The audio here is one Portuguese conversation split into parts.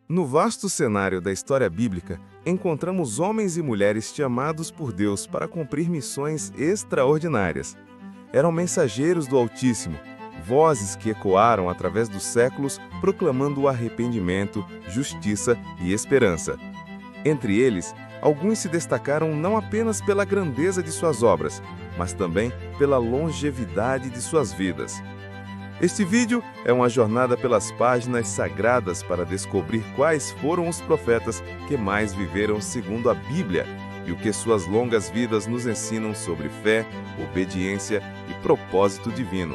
No vasto cenário da história bíblica, encontramos homens e mulheres chamados por Deus para cumprir missões extraordinárias. Eram mensageiros do Altíssimo, vozes que ecoaram através dos séculos proclamando o arrependimento, justiça e esperança. Entre eles, alguns se destacaram não apenas pela grandeza de suas obras, mas também pela longevidade de suas vidas. Este vídeo é uma jornada pelas páginas sagradas para descobrir quais foram os profetas que mais viveram segundo a Bíblia e o que suas longas vidas nos ensinam sobre fé, obediência e propósito divino.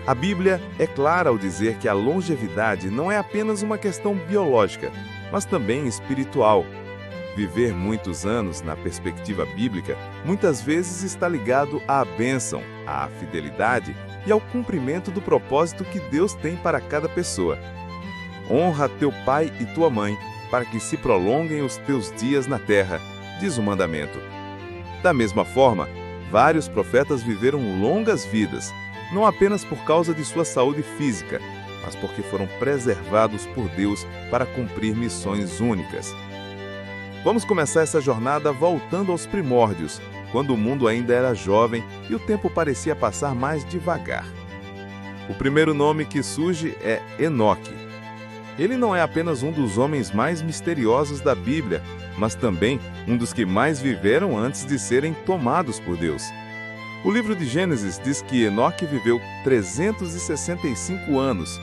A Bíblia é clara ao dizer que a longevidade não é apenas uma questão biológica, mas também espiritual. Viver muitos anos na perspectiva bíblica muitas vezes está ligado à bênção, à fidelidade e ao cumprimento do propósito que Deus tem para cada pessoa. Honra teu pai e tua mãe, para que se prolonguem os teus dias na terra, diz o mandamento. Da mesma forma, vários profetas viveram longas vidas, não apenas por causa de sua saúde física, mas porque foram preservados por Deus para cumprir missões únicas. Vamos começar essa jornada voltando aos primórdios, quando o mundo ainda era jovem e o tempo parecia passar mais devagar. O primeiro nome que surge é Enoque. Ele não é apenas um dos homens mais misteriosos da Bíblia, mas também um dos que mais viveram antes de serem tomados por Deus. O livro de Gênesis diz que Enoque viveu 365 anos,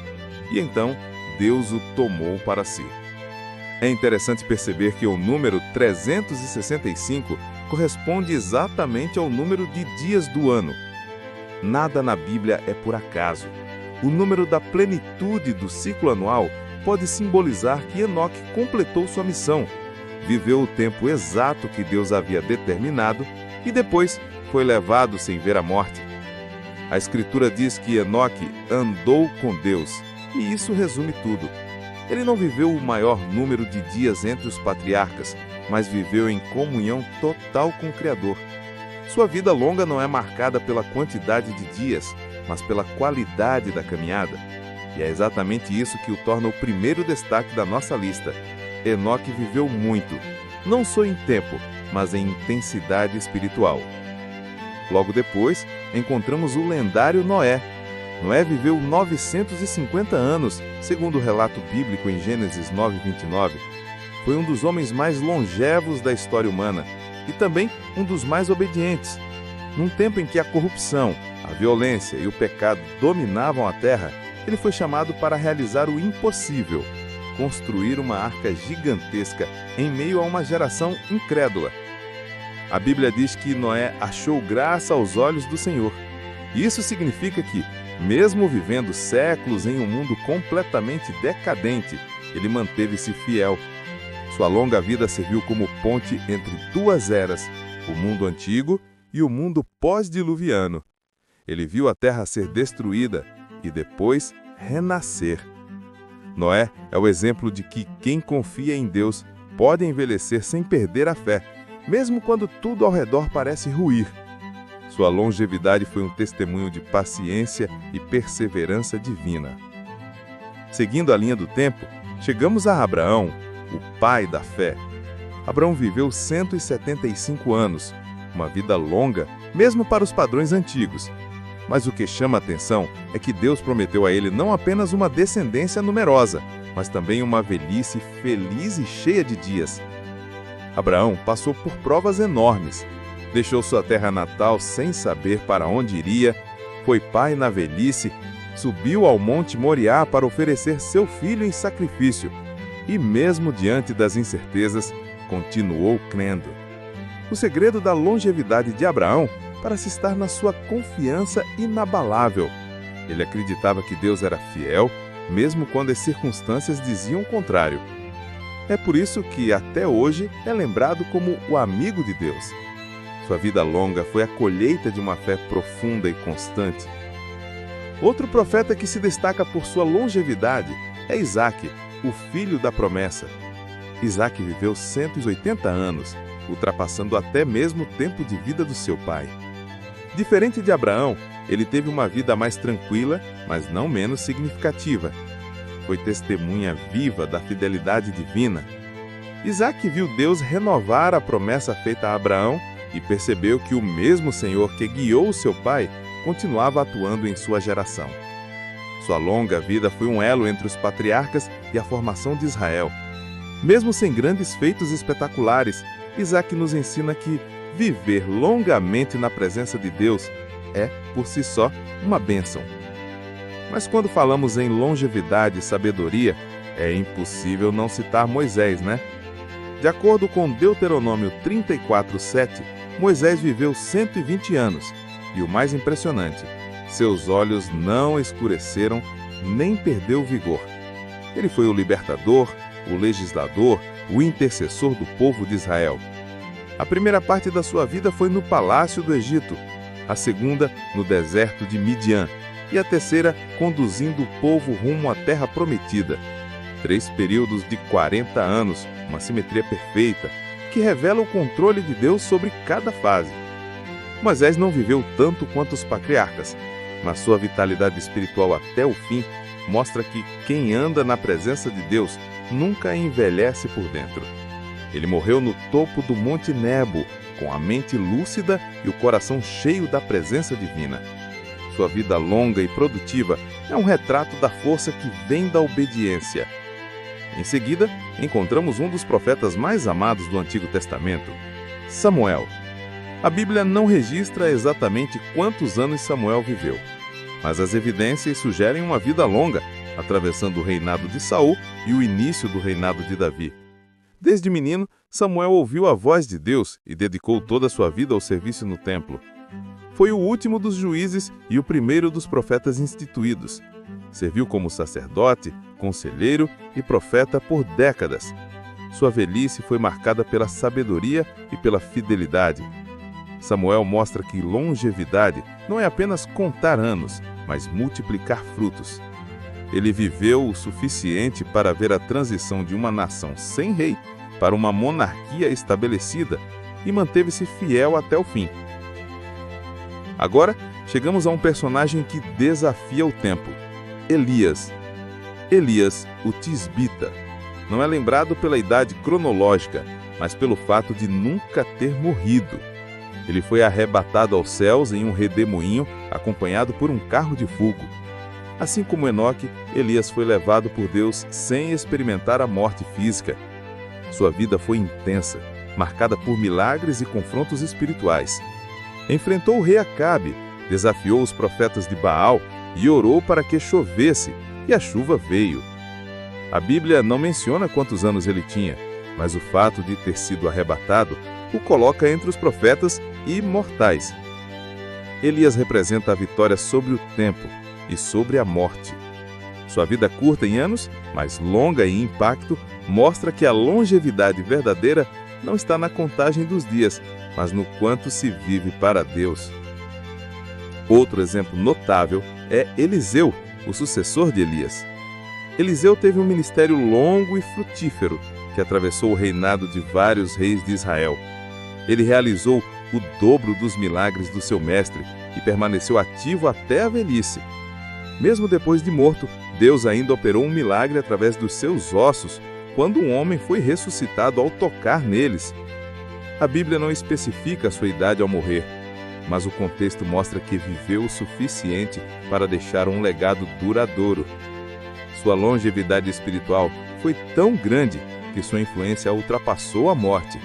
e então Deus o tomou para si. É interessante perceber que o número 365 corresponde exatamente ao número de dias do ano. Nada na Bíblia é por acaso. O número da plenitude do ciclo anual pode simbolizar que Enoque completou sua missão, viveu o tempo exato que Deus havia determinado e depois foi levado sem ver a morte. A Escritura diz que Enoque andou com Deus, e isso resume tudo. Ele não viveu o maior número de dias entre os patriarcas, mas viveu em comunhão total com o Criador. Sua vida longa não é marcada pela quantidade de dias, mas pela qualidade da caminhada. E é exatamente isso que o torna o primeiro destaque da nossa lista. Enoque viveu muito, não só em tempo, mas em intensidade espiritual. Logo depois, encontramos o lendário Noé. Noé viveu 950 anos, segundo o relato bíblico em Gênesis 9:29. Foi um dos homens mais longevos da história humana e também um dos mais obedientes. Num tempo em que a corrupção, a violência e o pecado dominavam a terra, ele foi chamado para realizar o impossível, construir uma arca gigantesca em meio a uma geração incrédula. A Bíblia diz que Noé achou graça aos olhos do Senhor. Isso significa que, mesmo vivendo séculos em um mundo completamente decadente, ele manteve-se fiel. Sua longa vida serviu como ponte entre duas eras, o mundo antigo e o mundo pós-diluviano. Ele viu a terra ser destruída e depois renascer. Noé é o exemplo de que quem confia em Deus pode envelhecer sem perder a fé, mesmo quando tudo ao redor parece ruir. Sua longevidade foi um testemunho de paciência e perseverança divina. Seguindo a linha do tempo, chegamos a Abraão, o pai da fé. Abraão viveu 175 anos, uma vida longa, mesmo para os padrões antigos. Mas o que chama a atenção é que Deus prometeu a ele não apenas uma descendência numerosa, mas também uma velhice feliz e cheia de dias. Abraão passou por provas enormes. Deixou sua terra natal sem saber para onde iria, foi pai na velhice, subiu ao Monte Moriá para oferecer seu filho em sacrifício e, mesmo diante das incertezas, continuou crendo. O segredo da longevidade de Abraão parece estar na sua confiança inabalável. Ele acreditava que Deus era fiel, mesmo quando as circunstâncias diziam o contrário. É por isso que, até hoje, é lembrado como o amigo de Deus. Sua vida longa foi a colheita de uma fé profunda e constante. Outro profeta que se destaca por sua longevidade é Isaque, o filho da promessa. Isaque viveu 180 anos, ultrapassando até mesmo o tempo de vida do seu pai. Diferente de Abraão, ele teve uma vida mais tranquila, mas não menos significativa. foi testemunha viva da fidelidade divina. Isaac viu Deus renovar a promessa feita a Abraão e percebeu que o mesmo Senhor que guiou seu pai continuava atuando em sua geração. Sua longa vida foi um elo entre os patriarcas e a formação de Israel. Mesmo sem grandes feitos espetaculares, Isaac nos ensina que viver longamente na presença de Deus é, por si só, uma bênção. Mas quando falamos em longevidade e sabedoria, é impossível não citar Moisés, né? De acordo com Deuteronômio 34:7, Moisés viveu 120 anos e, o mais impressionante, seus olhos não escureceram nem perdeu o vigor. Ele foi o libertador, o legislador, o intercessor do povo de Israel. A primeira parte da sua vida foi no palácio do Egito, a segunda no deserto de Midian e a terceira conduzindo o povo rumo à terra prometida. 3 períodos de 40 anos, uma simetria perfeita, que revela o controle de Deus sobre cada fase. Moisés não viveu tanto quanto os patriarcas, mas sua vitalidade espiritual até o fim mostra que quem anda na presença de Deus nunca envelhece por dentro. Ele morreu no topo do Monte Nebo, com a mente lúcida e o coração cheio da presença divina. Sua vida longa e produtiva é um retrato da força que vem da obediência. Em seguida, encontramos um dos profetas mais amados do Antigo Testamento, Samuel. A Bíblia não registra exatamente quantos anos Samuel viveu, mas as evidências sugerem uma vida longa, atravessando o reinado de Saul e o início do reinado de Davi. Desde menino, Samuel ouviu a voz de Deus e dedicou toda a sua vida ao serviço no templo. Foi o último dos juízes e o primeiro dos profetas instituídos. Serviu como sacerdote, conselheiro e profeta por décadas. Sua velhice foi marcada pela sabedoria e pela fidelidade. Samuel mostra que longevidade não é apenas contar anos, mas multiplicar frutos. Ele viveu o suficiente para ver a transição de uma nação sem rei para uma monarquia estabelecida e manteve-se fiel até o fim. Agora, chegamos a um personagem que desafia o tempo: Elias. Elias, o Tisbita. Não é lembrado pela idade cronológica, mas pelo fato de nunca ter morrido. Ele foi arrebatado aos céus em um redemoinho, acompanhado por um carro de fogo. Assim como Enoque, Elias foi levado por Deus sem experimentar a morte física. Sua vida foi intensa, marcada por milagres e confrontos espirituais. Enfrentou o rei Acabe, desafiou os profetas de Baal e orou para que chovesse, e a chuva veio. A Bíblia não menciona quantos anos ele tinha, mas o fato de ter sido arrebatado o coloca entre os profetas imortais. Elias representa a vitória sobre o tempo e sobre a morte. Sua vida curta em anos, mas longa em impacto, mostra que a longevidade verdadeira não está na contagem dos dias, mas no quanto se vive para Deus. Outro exemplo notável é Eliseu, o sucessor de Elias. Eliseu teve um ministério longo e frutífero, que atravessou o reinado de vários reis de Israel. Ele realizou o dobro dos milagres do seu mestre e permaneceu ativo até a velhice. Mesmo depois de morto, Deus ainda operou um milagre através dos seus ossos, quando um homem foi ressuscitado ao tocar neles. A Bíblia não especifica a sua idade ao morrer, mas o contexto mostra que viveu o suficiente para deixar um legado duradouro. Sua longevidade espiritual foi tão grande que sua influência ultrapassou a morte.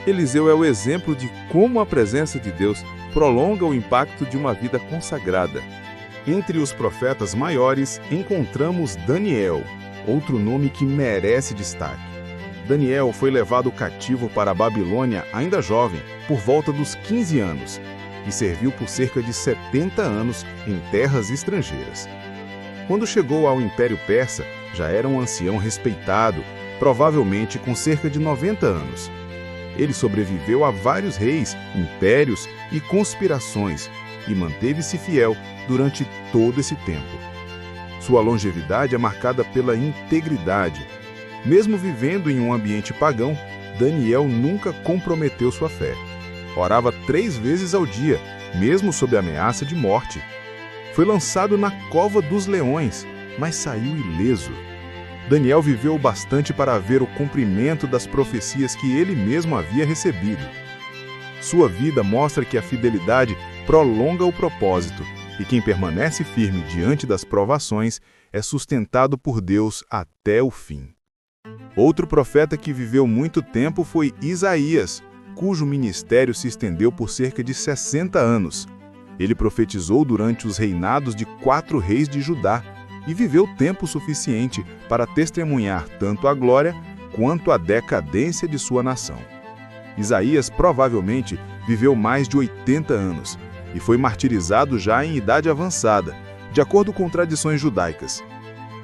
Eliseu é o exemplo de como a presença de Deus prolonga o impacto de uma vida consagrada. Entre os profetas maiores, encontramos Daniel, outro nome que merece destaque. Daniel foi levado cativo para a Babilônia ainda jovem, por volta dos 15 anos, e serviu por cerca de 70 anos em terras estrangeiras. Quando chegou ao Império Persa, já era um ancião respeitado, provavelmente com cerca de 90 anos. Ele sobreviveu a vários reis, impérios e conspirações e manteve-se fiel durante todo esse tempo. Sua longevidade é marcada pela integridade. Mesmo vivendo em um ambiente pagão, Daniel nunca comprometeu sua fé. Orava 3 vezes ao dia, mesmo sob ameaça de morte. Foi lançado na cova dos leões, mas saiu ileso. Daniel viveu bastante para ver o cumprimento das profecias que ele mesmo havia recebido. Sua vida mostra que a fidelidade prolonga o propósito, e quem permanece firme diante das provações é sustentado por Deus até o fim. Outro profeta que viveu muito tempo foi Isaías, cujo ministério se estendeu por cerca de 60 anos. Ele profetizou durante os reinados de 4 reis de Judá e viveu tempo suficiente para testemunhar tanto a glória quanto a decadência de sua nação. Isaías provavelmente viveu mais de 80 anos e foi martirizado já em idade avançada, de acordo com tradições judaicas.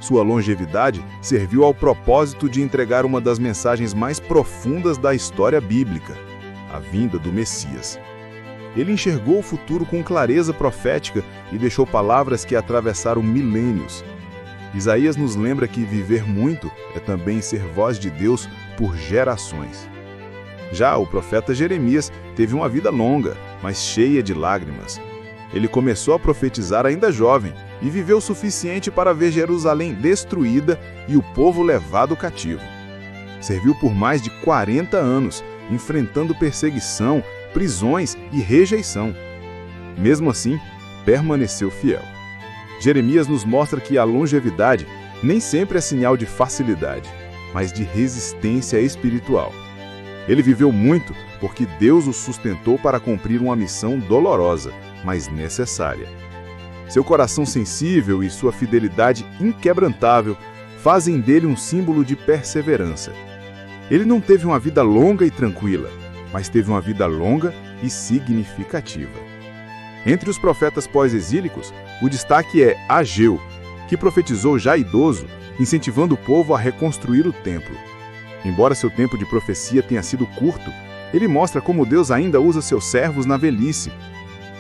Sua longevidade serviu ao propósito de entregar uma das mensagens mais profundas da história bíblica, a vinda do Messias. Ele enxergou o futuro com clareza profética e deixou palavras que atravessaram milênios. Isaías nos lembra que viver muito é também ser voz de Deus por gerações. Já o profeta Jeremias teve uma vida longa, mas cheia de lágrimas. Ele começou a profetizar ainda jovem e viveu o suficiente para ver Jerusalém destruída e o povo levado cativo. Serviu por mais de 40 anos, enfrentando perseguição, prisões e rejeição. Mesmo assim, permaneceu fiel. Jeremias nos mostra que a longevidade nem sempre é sinal de facilidade, mas de resistência espiritual. Ele viveu muito porque Deus o sustentou para cumprir uma missão dolorosa, mas necessária. Seu coração sensível e sua fidelidade inquebrantável fazem dele um símbolo de perseverança. Ele não teve uma vida longa e tranquila, mas teve uma vida longa e significativa. Entre os profetas pós-exílicos, o destaque é Ageu, que profetizou já idoso, incentivando o povo a reconstruir o templo. Embora seu tempo de profecia tenha sido curto, ele mostra como Deus ainda usa seus servos na velhice.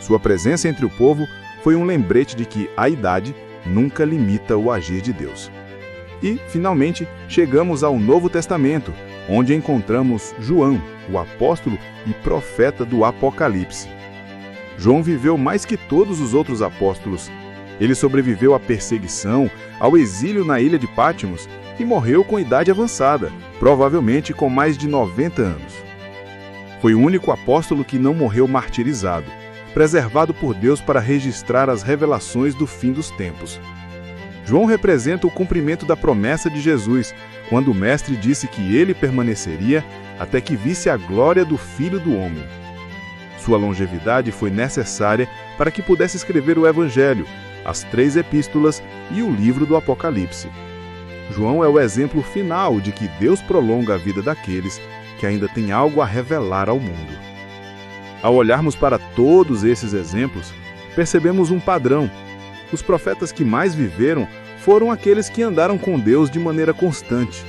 Sua presença entre o povo foi um lembrete de que a idade nunca limita o agir de Deus. E, finalmente, chegamos ao Novo Testamento, onde encontramos João, o apóstolo e profeta do Apocalipse. João viveu mais que todos os outros apóstolos. Ele sobreviveu à perseguição, ao exílio na ilha de Patmos e morreu com idade avançada, provavelmente com mais de 90 anos. Foi o único apóstolo que não morreu martirizado, preservado por Deus para registrar as revelações do fim dos tempos. João representa o cumprimento da promessa de Jesus, quando o Mestre disse que ele permaneceria até que visse a glória do Filho do Homem. Sua longevidade foi necessária para que pudesse escrever o Evangelho, as 3 epístolas e o livro do Apocalipse. João é o exemplo final de que Deus prolonga a vida daqueles que ainda têm algo a revelar ao mundo. Ao olharmos para todos esses exemplos, percebemos um padrão. Os profetas que mais viveram foram aqueles que andaram com Deus de maneira constante.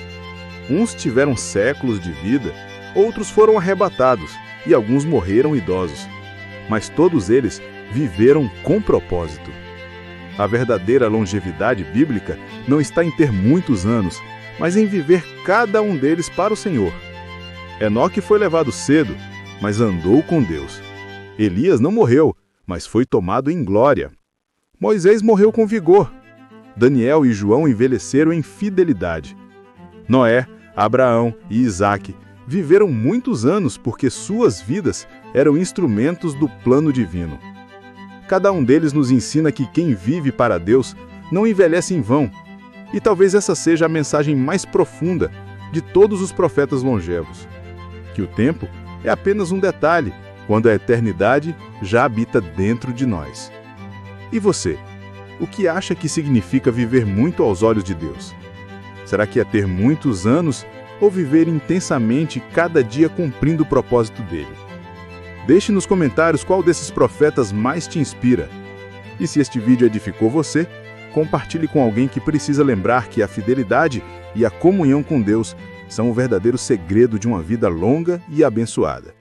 Uns tiveram séculos de vida, outros foram arrebatados e alguns morreram idosos. Mas todos eles viveram com propósito. A verdadeira longevidade bíblica não está em ter muitos anos, mas em viver cada um deles para o Senhor. Enoque foi levado cedo, mas andou com Deus. Elias não morreu, mas foi tomado em glória. Moisés morreu com vigor. Daniel e João envelheceram em fidelidade. Noé, Abraão e Isaque viveram muitos anos porque suas vidas eram instrumentos do plano divino. Cada um deles nos ensina que quem vive para Deus não envelhece em vão. E talvez essa seja a mensagem mais profunda de todos os profetas longevos. Que o tempo é apenas um detalhe, quando a eternidade já habita dentro de nós. E você? O que acha que significa viver muito aos olhos de Deus? Será que é ter muitos anos ou viver intensamente cada dia cumprindo o propósito dele? Deixe nos comentários qual desses profetas mais te inspira. E se este vídeo edificou você, compartilhe com alguém que precisa lembrar que a fidelidade e a comunhão com Deus são o verdadeiro segredo de uma vida longa e abençoada.